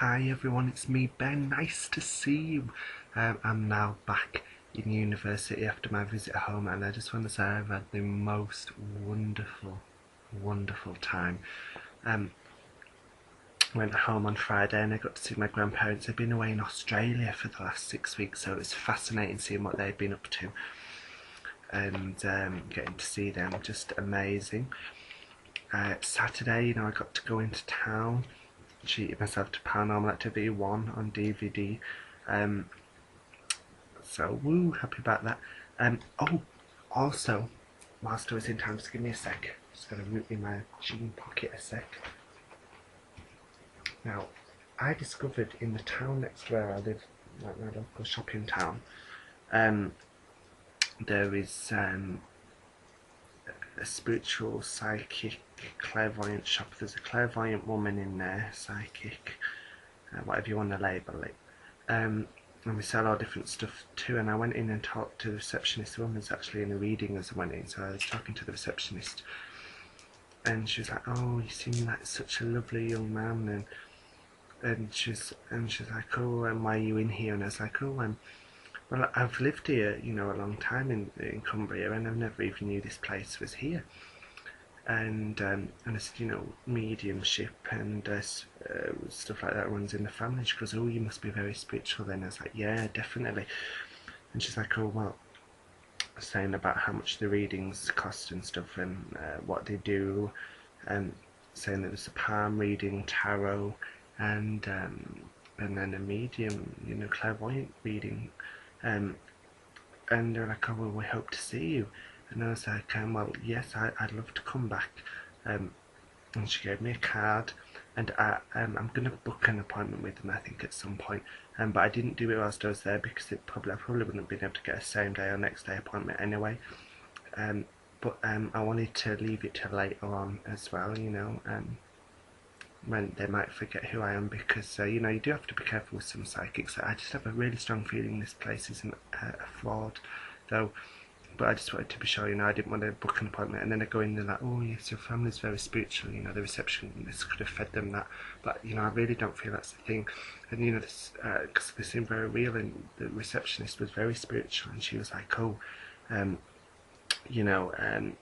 Hi everyone, it's me Ben, nice to see you. I'm now back in university after my visit home, and I just want to say I've had the most wonderful time. Went home on Friday and I got to see my grandparents. They've been away in Australia for the last 6 weeks, so it's fascinating seeing what they've been up to, and getting to see them, just amazing. Saturday, I got to go into town, treated myself to Paranormal Activity 1 on DVD. So woo, happy about that. Oh, also, whilst I was in town, just give me a sec. Just gotta root in my jean pocket a sec. Now, I discovered in the town next to where I live, like my local shopping town, there is a spiritual, psychic, clairvoyant shop. There's a clairvoyant woman in there, psychic, whatever you want to label it. And we sell all different stuff too. And I went in and talked to the receptionist. The woman's actually in a reading as I went in, so I was talking to the receptionist, and she was like, "Oh, you seem like such a lovely young man," and she's like, "Oh, and why are you in here?" And I was like, "Oh, well, I've lived here, a long time in Cumbria, and I never even knew this place was here." And I said, mediumship and stuff like that runs in the family. She goes, "Oh, you must be very spiritual then." I was like, "Yeah, definitely." And she's like, "Oh, well," saying about how much the readings cost and stuff, and what they do, and saying that there's a palm reading, tarot, and then a medium, clairvoyant reading. And they're like, "Oh, well, we hope to see you." And I was like, "Well, yes, I'd love to come back." And she gave me a card, and I'm going to book an appointment with them, I think, at some point. But I didn't do it whilst I was there because I probably wouldn't have been able to get a same day or next day appointment anyway. But I wanted to leave it till later on as well, when they might forget who I am, because you do have to be careful with some psychics. I just have a really strong feeling this place isn't a fraud, though. But I just wanted to be sure, I didn't want to book an appointment and then I go in and they're like, "Oh yes, your family's very spiritual," the receptionist could have fed them that. But I really don't feel that's the thing. And this, because they seem very real, and the receptionist was very spiritual, and she was like, "Oh, you know, um,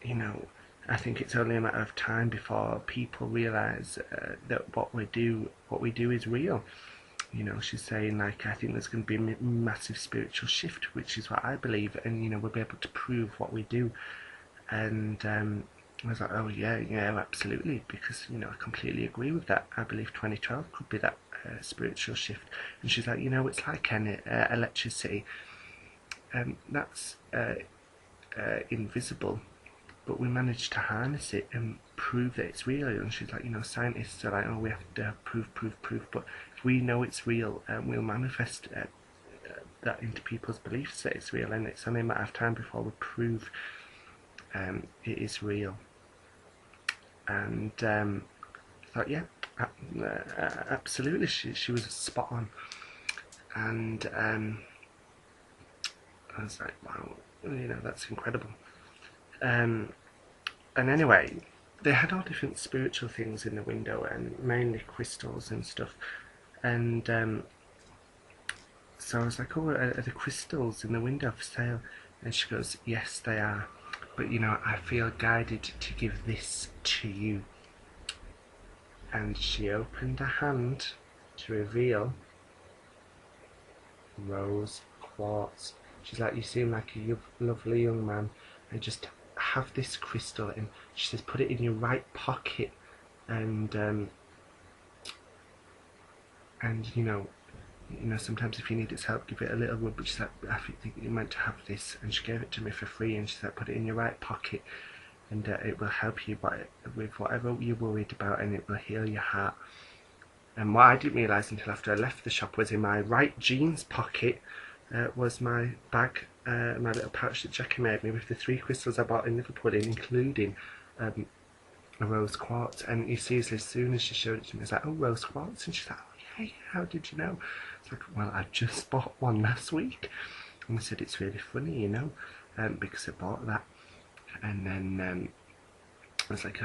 you know, I think it's only a matter of time before people realise that what we do is real." She's saying, like, "I think there's going to be a massive spiritual shift," which is what I believe, and we'll be able to prove what we do. And I was like, "Oh yeah, absolutely," because I completely agree with that. I believe 2012 could be that spiritual shift. And she's like, "It's like an electricity, that's invisible, but we managed to harness it and prove that it's real." And she's like, "Scientists are like, oh, we have to have proof, but if we know it's real, we'll manifest that into people's beliefs that it's real, and it's only a matter of time before we prove it is real." And I thought, yeah, absolutely, she was spot on. And I was like, wow, that's incredible. And anyway, they had all different spiritual things in the window, and mainly crystals and stuff. And so I was like, "Oh, are the crystals in the window for sale?" And she goes, "Yes, they are. But I feel guided to give this to you." And she opened her hand to reveal rose quartz. She's like, "You seem like a lovely young man, and just have this crystal." And she says, "Put it in your right pocket, and sometimes if you need its help, give it a little rub." But she's like, "I think you're meant to have this," and she gave it to me for free. And she's like, "Put it in your right pocket, and it will help you with whatever you're worried about, and it will heal your heart." And what I didn't realise until after I left the shop was in my right jeans pocket was my bag, my little pouch that Jackie made me with the 3 crystals I bought in Liverpool, including a rose quartz. And you see, as soon as she showed it to me, I was like, "Oh, rose quartz?" And she's like, "Oh yeah, how did you know?" It's like, "Well, I just bought one last week." And I said, "It's really funny, because I bought that." And then I was like,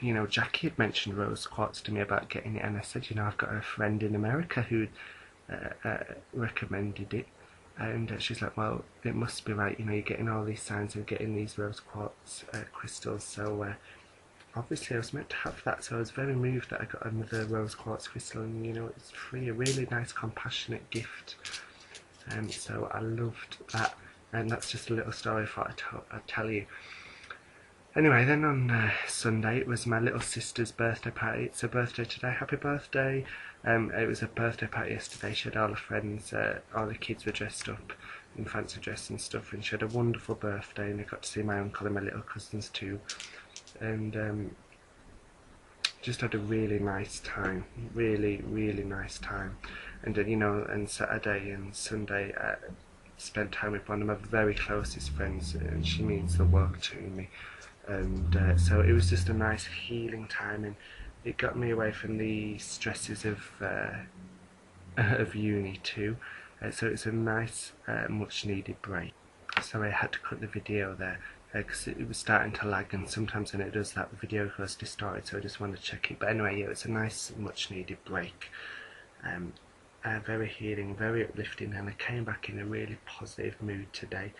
you know, Jackie had mentioned rose quartz to me about getting it, and I said, you know, I've got a friend in America who recommended it, and she's like, well, it must be right, you know, you're getting all these signs of getting these rose quartz crystals, so obviously I was meant to have that, so I was very moved that I got another rose quartz crystal, and you know, it's free, a really nice compassionate gift, and so I loved that, and that's just a little story I thought I'd tell you. Anyway, then on Sunday it was my little sister's birthday party. It's her birthday today. Happy birthday! It was a birthday party yesterday. She had all her friends, all the kids were dressed up in fancy dress and stuff, and she had a wonderful birthday, and I got to see my uncle and my little cousins too, and just had a really nice time, really nice time. And then, you know, and Saturday and Sunday spent time with one of my very closest friends, and she means the world to me. And so it was just a nice healing time, and it got me away from the stresses of uni too. So it's a nice, much needed break. Sorry, I had to cut the video there because it was starting to lag, and sometimes when it does that, the video goes distorted. So I just wanted to check it. But anyway, yeah, it's a nice, much needed break. Very healing, very uplifting, and I came back in a really positive mood today.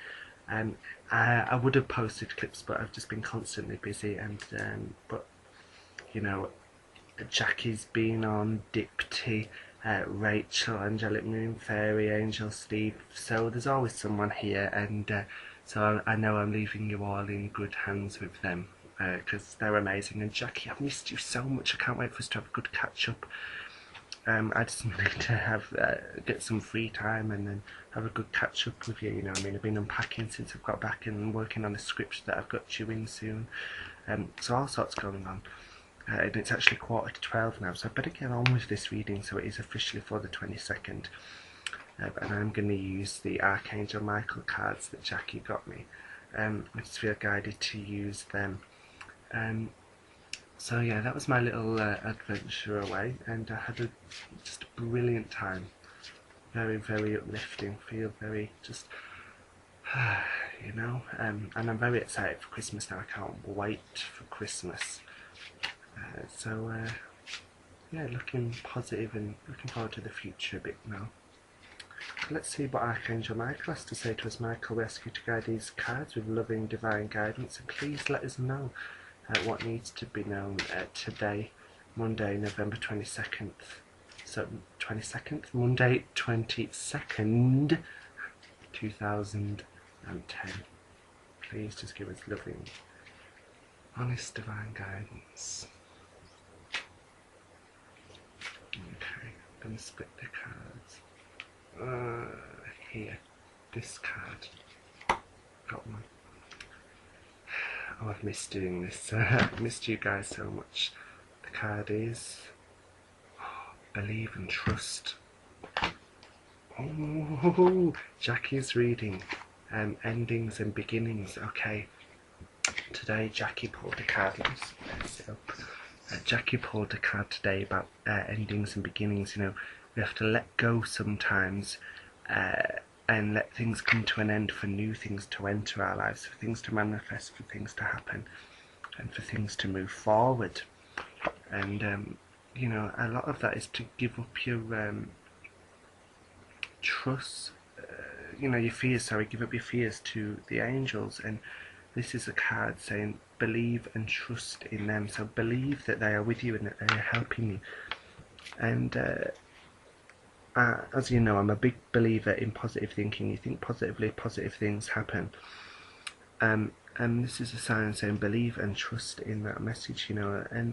I would have posted clips, but I've just been constantly busy, and but you know, Jackie's been on, Dipty, Rachel, Angelic Moon, Fairy, Angel, Steve, so there's always someone here, and so I know I'm leaving you all in good hands with them, because they're amazing. And Jackie, I've missed you so much. I can't wait for us to have a good catch up. I just need to have get some free time and then have a good catch up with you. You know, I mean, I've been unpacking since I've got back and working on a script that I've got due in soon. So all sorts going on. And it's actually 11:45 now, so I better get on with this reading so it is officially for the 22nd. And I'm going to use the Archangel Michael cards that Jackie got me. I just feel guided to use them. So yeah, that was my little adventure away, and I had just a brilliant time. Very uplifting. Feel very just, you know, and I'm very excited for Christmas now. I can't wait for Christmas. Yeah, looking positive and looking forward to the future a bit now. Let's see what Archangel Michael has to say to us. Michael, we ask you to guide these cards with loving divine guidance, and please let us know what needs to be known today, Monday, November 22nd. So 22nd, Monday 22nd, 2010. Please just give us loving, honest divine guidance. Okay, I'm going to split the cards. Here, this card. Got one. Oh, I've missed doing this. I've missed you guys so much. The card is Believe and Trust. Oh, Jackie's reading Endings and Beginnings. Okay, today Jackie pulled a card. Let's sit up. Jackie pulled a card today about endings and beginnings. You know, we have to let go sometimes and let things come to an end for new things to enter our lives, for things to manifest, for things to happen, and for things to move forward. And you know, a lot of that is to give up your trust, you know, your fears, sorry, give up your fears to the angels. And this is a card saying believe and trust in them. So believe that they are with you and that they are helping you. And as you know, I'm a big believer in positive thinking. You think positively, positive things happen. And this is a sign saying believe and trust in that message, you know, and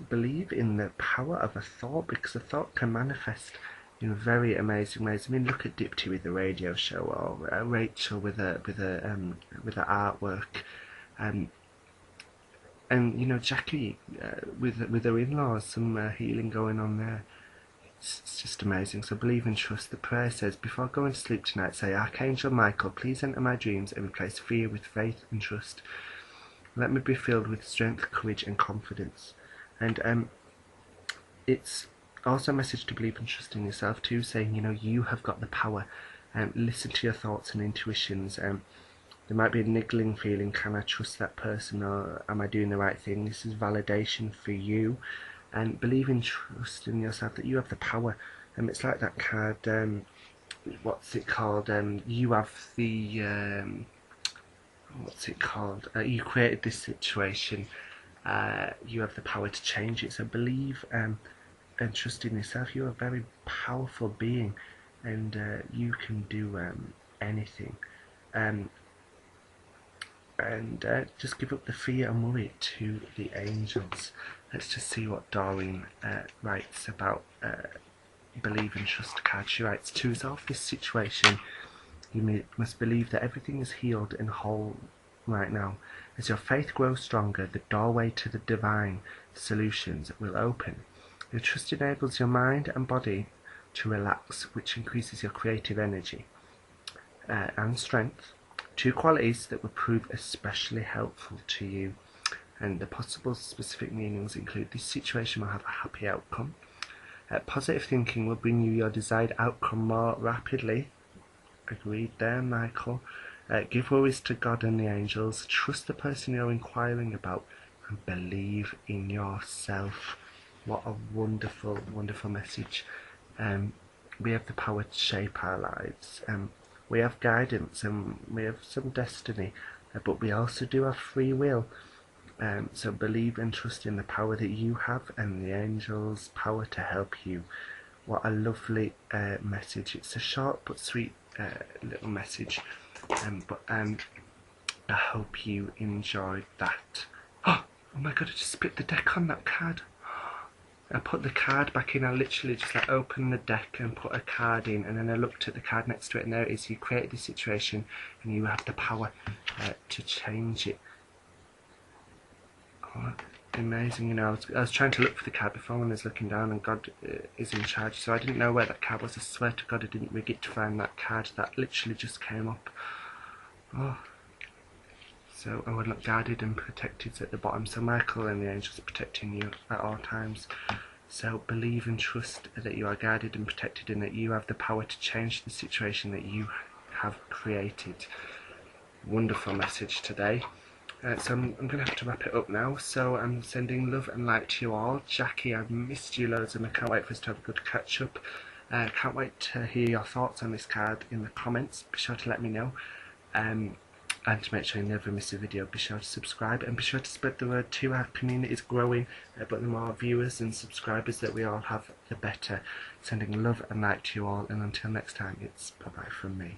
believe in the power of a thought, because a thought can manifest in very amazing ways. I mean, look at Dipty with the radio show, or Rachel with her artwork, and you know, Jackie with her in-laws, some healing going on there. It's just amazing. So believe and trust. The prayer says, before going to sleep tonight, say, Archangel Michael, please enter my dreams and replace fear with faith and trust. Let me be filled with strength, courage and confidence. And it's also a message to believe and trust in yourself too, saying, you know, you have got the power. Listen to your thoughts and intuitions. There might be a niggling feeling, can I trust that person, or am I doing the right thing? This is validation for you, and believe in, trust in yourself that you have the power. It's like that card, what's it called? You have the, what's it called? You created this situation, you have the power to change it, so believe and trust in yourself. You're a very powerful being, and you can do anything. Um, and just give up the fear and worry to the angels. Let's just see what Doreen writes about believe and trust card. She writes, to resolve this situation, you must believe that everything is healed and whole right now. As your faith grows stronger, the doorway to the divine solutions will open. Your trust enables your mind and body to relax, which increases your creative energy and strength. Two qualities that will prove especially helpful to you, and the possible specific meanings include: this situation will have a happy outcome. Positive thinking will bring you your desired outcome more rapidly. Agreed there, Michael. Give worries to God and the angels. Trust the person you're inquiring about, and believe in yourself. What a wonderful, wonderful message. We have the power to shape our lives. We have guidance and we have some destiny, but we also do have free will. So believe and trust in the power that you have and the angels' power to help you. What a lovely message. It's a short but sweet little message, but I hope you enjoyed that. Oh my god, I just split the deck on that card. I put the card back in. I literally just like opened the deck and put a card in, and then I looked at the card next to it, and there it is. You created this situation and you have the power to change it. Oh, amazing. You know, I was trying to look for the card before when I was looking down, and God is in charge, so I didn't know where that card was. I swear to God I didn't rig it to find that card. That literally just came up. Oh. So I would look guarded and protected at the bottom. So Michael and the angels are protecting you at all times. So believe and trust that you are guarded and protected, and that you have the power to change the situation that you have created. Wonderful message today. So I'm going to have to wrap it up now. So I'm sending love and light to you all. Jackie, I've missed you loads, and I can't wait for us to have a good catch up. Can't wait to hear your thoughts on this card in the comments. Be sure to let me know. And to make sure you never miss a video, be sure to subscribe, and be sure to spread the word too. Our community is growing, but the more viewers and subscribers that we all have, the better. Sending love and light to you all, and until next time, it's bye bye from me.